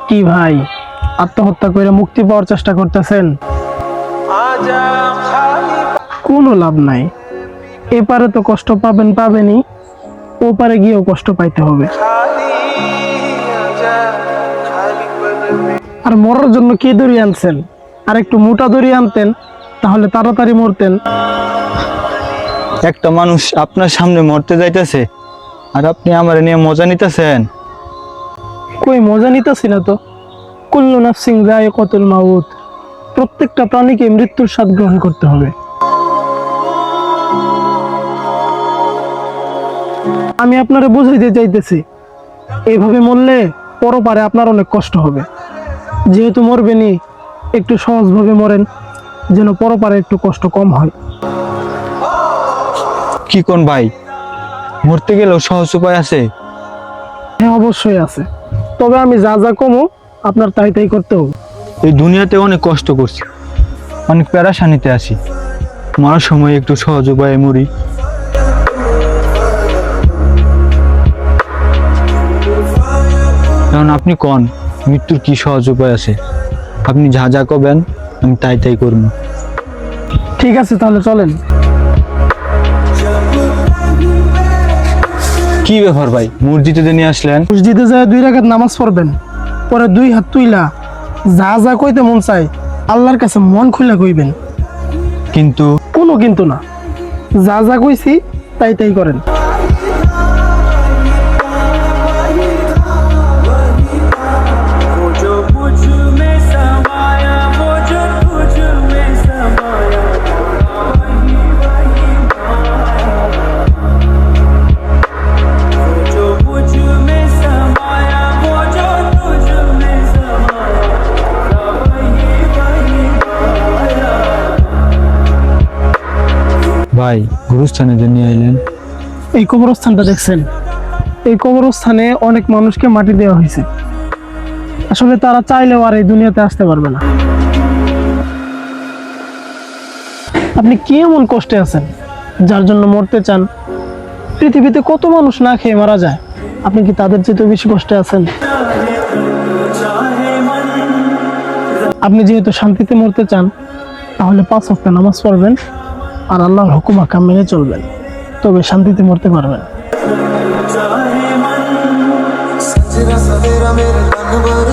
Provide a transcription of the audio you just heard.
কি ভাই, আত্মহত্যা করে মুক্তি পাওয়ার চেষ্টা করতেছেন? কোনো লাভ নাই। এপারে তো কষ্ট পাবেনই, ওপারে গিয়েও কষ্ট পাইতে হবে। আর মরার জন্য কি দড়ি আনছেন? আর একটু মোটা দড়ি আনতেন, তাহলে তাড়াতাড়ি মরতেন। একটা মানুষ আপনার সামনে মরতে যাইতেছে, আর আপনি আমার নিয়ে মজা নিতেছেন। কই মজা নিতেছি না তো। কুল্লু নাফসিন যায়িকাতুল মাউত, প্রত্যেকটা প্রাণীকে মৃত্যুর স্বাদ গ্রহণ করতে হবে। আমি আপনারে বুঝাইতে চাইতেছি, এইভাবে মরলে পরপারে আপনার অনেক কষ্ট হবে। যেহেতু মরবেনই, একটু সহজভাবে মরেন, যেন পরপারে একটু কষ্ট কম হয়। কি কোন ভাই, মরতে গেলেও সহজ উপায় আছে? হ্যাঁ, অবশ্যই আছে। তবে আমি যা যা কমো, আপনার তাই তাই করতে হবে। এই দুনিয়াতে অনেক কষ্ট করছি, অনেক পেরেশানিতে আছি, মরার সময় একটু সহজ উপায়ে মরি। কারণ আপনি কোন মৃত্যুর কি সহজ উপায় আছে? আপনি যা যা করবেন আমি তাই তাই করব। ঠিক আছে, তাহলে চলেন। কি ব্যাপার ভাই, মসজিদে নিয়ে আসলেন? মসজিদে যায় 2 রাকাত নামাজ পড়বেন, পরে 2 হাত তুইলা যা যা কইতে মন চাই আল্লাহর কাছে মন খুলে কইবেন। কিন্তু কোনো কিন্তু না, যা যা কইছি তাই তাই করেন। ভাই, গুরুস্থানে যে নিয়ে আইলেন, এই কবরস্থানটা দেখছেন? এই কবরস্থানে অনেক মানুষকে মাটি দেওয়া হয়েছে। আসলে তারা চাইলেও আর এই দুনিয়াতে আসতে পারবে না। আপনি কি এমন কষ্টে আছেন যার জন্য মরতে চান? পৃথিবীতে কত মানুষ না খেয়ে মারা যায়, আপনি কি তাদের চেয়ে বেশি কষ্টে আছেন? আপনি যেহেতু শান্তিতে মরতে চান, তাহলে 5 ওয়াক্ত নামাজ পড়বেন আর আল্লাহর হুকুম আহকাম মেনে চলবেন, তবে শান্তিতে মরতে পারবেন। सवेरा मेरे तन पर